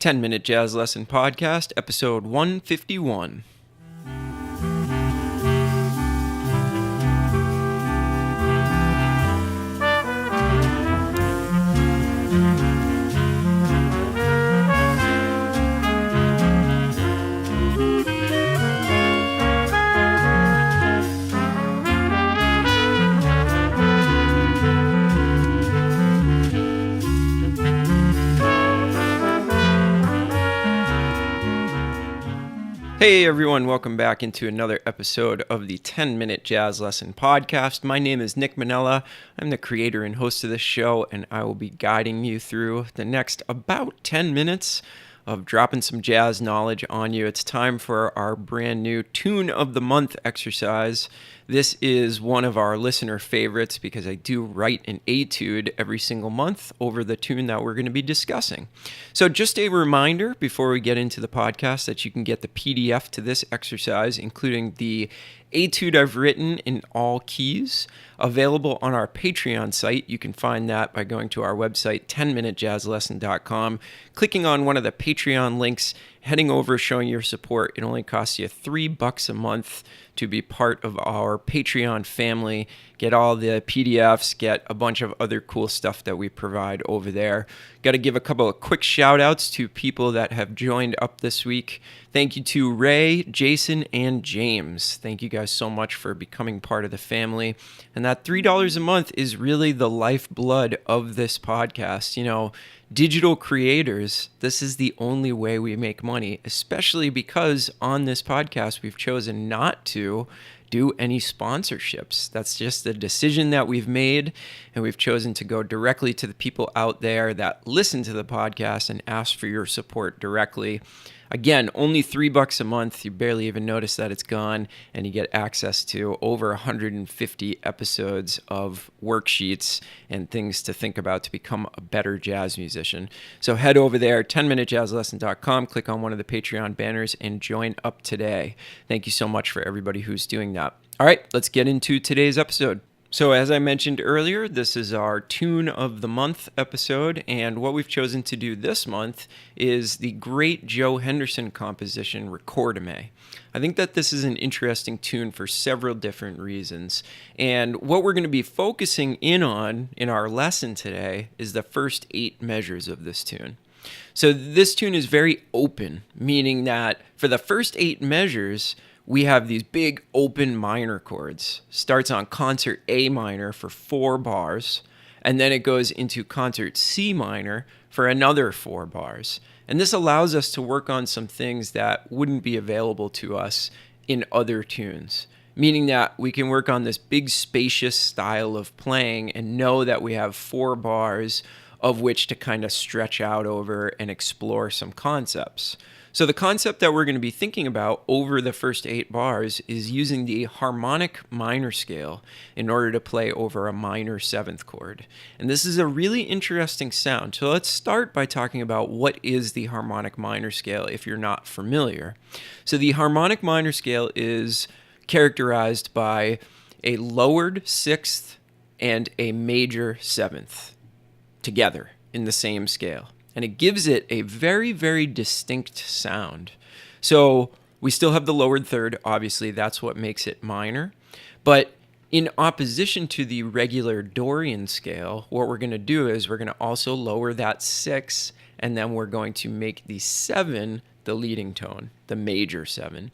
10-Minute Jazz Lesson Podcast, episode 151. Hey everyone, welcome back into another episode of the 10-Minute Jazz Lesson Podcast. My name is Nick Manella. I'm the creator and host of this show, and I will be guiding you through the next about 10 minutes of dropping some jazz knowledge on you. It's time for our brand new Tune of the Month exercise. This is one of our listener favorites because I do write an etude every single month over the tune that we're going to be discussing. So just a reminder before we get into the podcast that you can get the PDF to this exercise, including the etude I've written in all keys, available on our Patreon site. You can find that by going to our website, 10minutejazzlesson.com, clicking on one of the Patreon links, heading over, showing your support. It only costs you $3 a month to be part of our Patreon family, get all the PDFs, get a bunch of other cool stuff that we provide over there. Got to give a couple of quick shout outs to people that have joined up this week. Thank you to Ray, Jason, and James. Thank you guys so much for becoming part of the family. And that $3 a month is really the lifeblood of this podcast. You know, digital creators, this is the only way we make money, especially because on this podcast, we've chosen not to do any sponsorships. That's just a decision that we've made, and we've chosen to go directly to the people out there that listen to the podcast and ask for your support directly. Again, only $3 a month. You barely even notice that it's gone, and you get access to over 150 episodes of worksheets and things to think about to become a better jazz musician. So head over there, 10minutejazzlesson.com, click on one of the Patreon banners, and join up today. Thank you so much for everybody who's doing that. All right, let's get into today's episode. So as I mentioned earlier, this is our Tune of the Month episode, and what we've chosen to do this month is the great Joe Henderson composition, Recorda. I think that this is an interesting tune for several different reasons, and what we're going to be focusing in on in our lesson today is the first 8 measures of this tune. So this tune is very open, meaning that for the first 8 measures, we have these big open minor chords. Starts on concert A minor for 4 bars, and then it goes into concert C minor for another 4 bars. And this allows us to work on some things that wouldn't be available to us in other tunes, meaning that we can work on this big spacious style of playing and know that we have 4 bars of which to kind of stretch out over and explore some concepts. So the concept that we're going to be thinking about over the first 8 bars is using the harmonic minor scale in order to play over a minor 7th chord. And this is a really interesting sound. So let's start by talking about what is the harmonic minor scale if you're not familiar. So the harmonic minor scale is characterized by a lowered 6th and a major 7th together in the same scale. And it gives it a very, very distinct sound. So we still have the lowered 3rd, obviously, that's what makes it minor. But in opposition to the regular Dorian scale, what we're going to do is we're going to also lower that 6, and then we're going to make the 7 the leading tone, the major 7.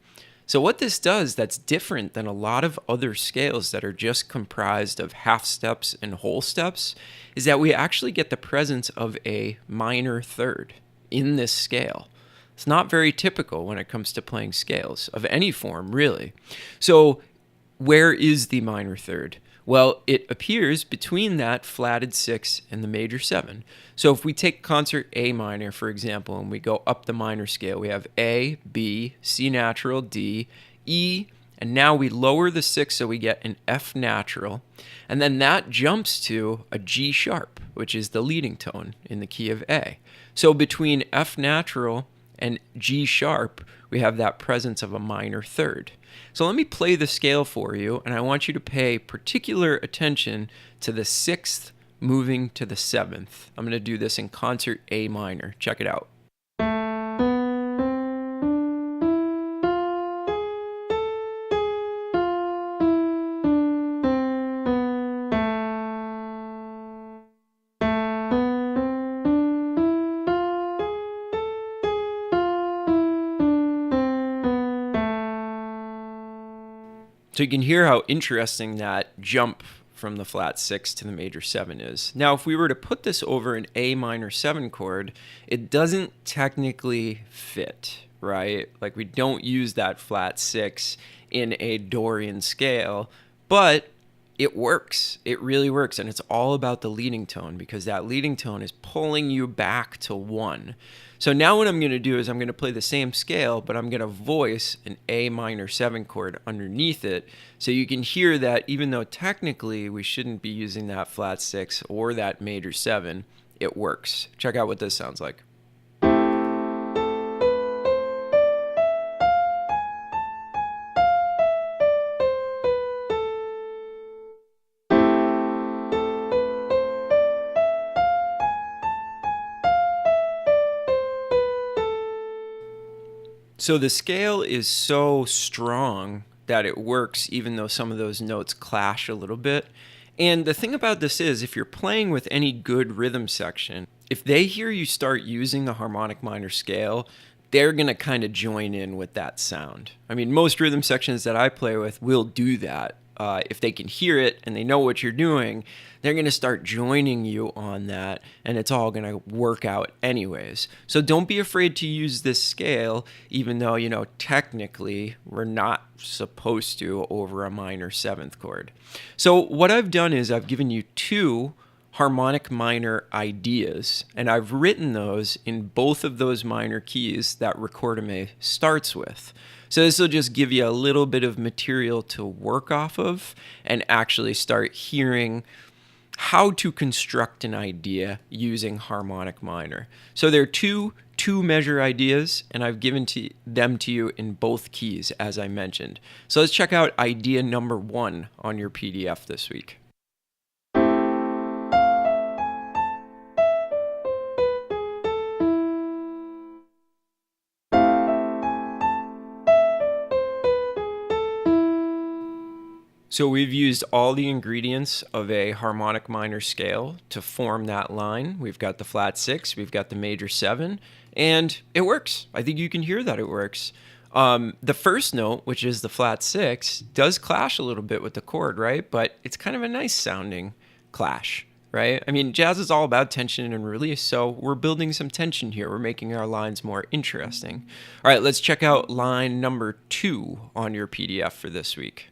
So what this does that's different than a lot of other scales that are just comprised of half steps and whole steps is that we actually get the presence of a minor 3rd in this scale. It's not very typical when it comes to playing scales of any form, really. So where is the minor 3rd? Well, it appears between that flatted 6 and the major 7. So if we take concert A minor, for example, and we go up the minor scale, we have A, B, C natural, D, E, and now we lower the 6 so we get an F natural, and then that jumps to a G sharp, which is the leading tone in the key of A. So between F natural and G sharp, we have that presence of a minor 3rd. So let me play the scale for you, and I want you to pay particular attention to the 6th moving to the 7th. I'm going to do this in concert A minor. Check it out. So you can hear how interesting that jump from the flat 6 to the major 7 is. Now, if we were to put this over an A minor 7 chord, it doesn't technically fit, right? Like, we don't use that flat 6 in a Dorian scale, but it works. It really works. And it's all about the leading tone, because that leading tone is pulling you back to 1. So now what I'm going to do is I'm going to play the same scale, but I'm going to voice an A minor 7 chord underneath it, so you can hear that even though technically we shouldn't be using that flat 6 or that major 7, it works. Check out what this sounds like. So the scale is so strong that it works even though some of those notes clash a little bit. And the thing about this is, if you're playing with any good rhythm section, if they hear you start using the harmonic minor scale, they're going to kind of join in with that sound. I mean, most rhythm sections that I play with will do that. If they can hear it and they know what you're doing, they're going to start joining you on that, and it's all going to work out anyways. So don't be afraid to use this scale, even though, technically we're not supposed to over a minor 7th chord. So what I've done is I've given you 2 harmonic minor ideas, and I've written those in both of those minor keys that Recorda starts with. So this will just give you a little bit of material to work off of and actually start hearing how to construct an idea using harmonic minor. So there are two measure ideas, and I've given them to you in both keys, as I mentioned. So let's check out idea number 1 on your PDF this week. So we've used all the ingredients of a harmonic minor scale to form that line. We've got the flat 6, we've got the major 7, and it works. I think you can hear that it works. The first note, which is the flat 6, does clash a little bit with the chord, right? But it's kind of a nice sounding clash, right? I mean, jazz is all about tension and release, so we're building some tension here. We're making our lines more interesting. All right, let's check out line number 2 on your PDF for this week.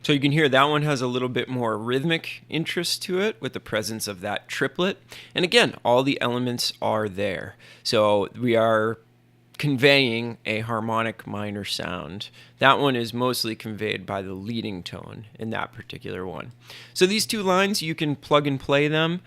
So you can hear that one has a little bit more rhythmic interest to it with the presence of that triplet. And again, all the elements are there. So we are conveying a harmonic minor sound. That one is mostly conveyed by the leading tone in that particular one. So these 2 lines, you can plug and play them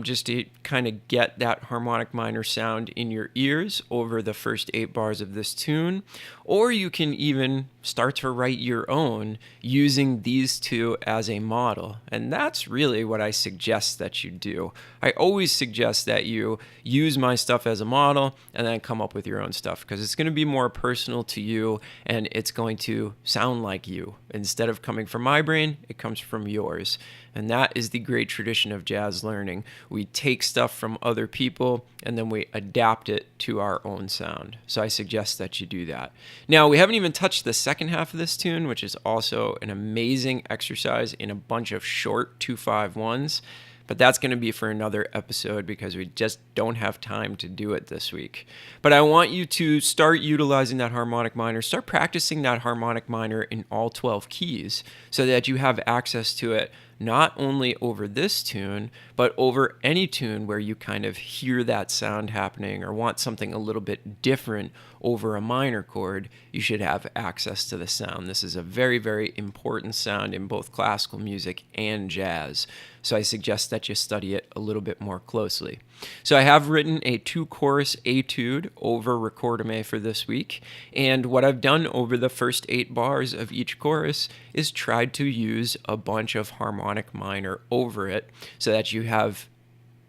just to kind of get that harmonic minor sound in your ears over the first 8 bars of this tune. Or you can even start to write your own using these 2 as a model. And that's really what I suggest that you do. I always suggest that you use my stuff as a model and then come up with your own stuff, because it's going to be more personal to you and it's going to sound like you. Instead of coming from my brain, it comes from yours. And that is the great tradition of jazz learning. We take stuff from other people and then we adapt it to our own sound. So I suggest that you do that. Now, we haven't even touched the second half of this tune, which is also an amazing exercise in a bunch of short 2-5-1s. But that's going to be for another episode because we just don't have time to do it this week. But I want you to start utilizing that harmonic minor, start practicing that harmonic minor in all 12 keys so that you have access to it not only over this tune, but over any tune where you kind of hear that sound happening or want something a little bit different over a minor chord. You should have access to the sound. This is a very, very important sound in both classical music and jazz. So I suggest that you study it a little bit more closely. So I have written a 2-chorus etude over Recorda for this week. And what I've done over the first 8 bars of each chorus is tried to use a bunch of harmonic minor over it so that you have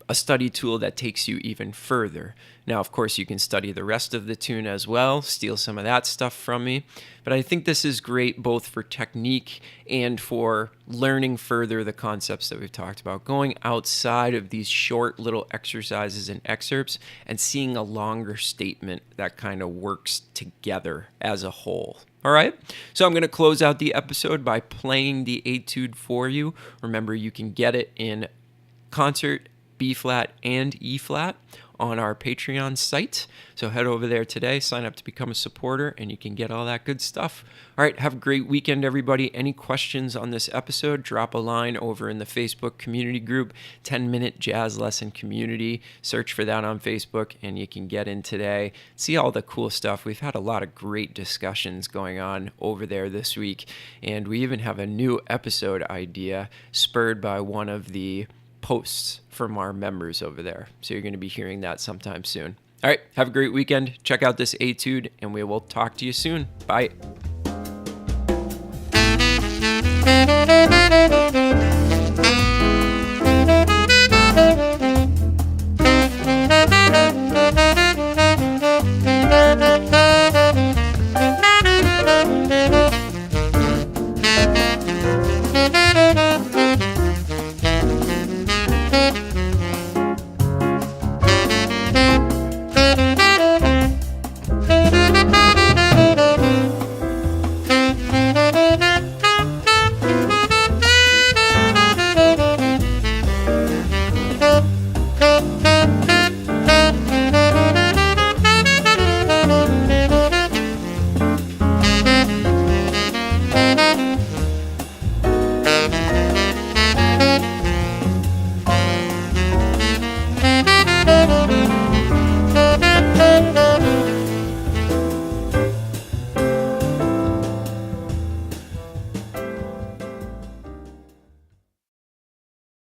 a study tool that takes you even further. Now, of course, you can study the rest of the tune as well, steal some of that stuff from me. But I think this is great both for technique and for learning further the concepts that we've talked about, going outside of these short little exercises and excerpts and seeing a longer statement that kind of works together as a whole. All right, so I'm going to close out the episode by playing the etude for you. Remember, you can get it in concert, B-flat, and E-flat on our Patreon site. So head over there today, sign up to become a supporter, and you can get all that good stuff. All right, have a great weekend, everybody. Any questions on this episode, drop a line over in the Facebook community group, 10-Minute Jazz Lesson Community. Search for that on Facebook, and you can get in today. See all the cool stuff. We've had a lot of great discussions going on over there this week, and we even have a new episode idea spurred by one of the posts from our members over there. So you're going to be hearing that sometime soon. All right, have a great weekend. Check out this etude, and we will talk to you soon. Bye.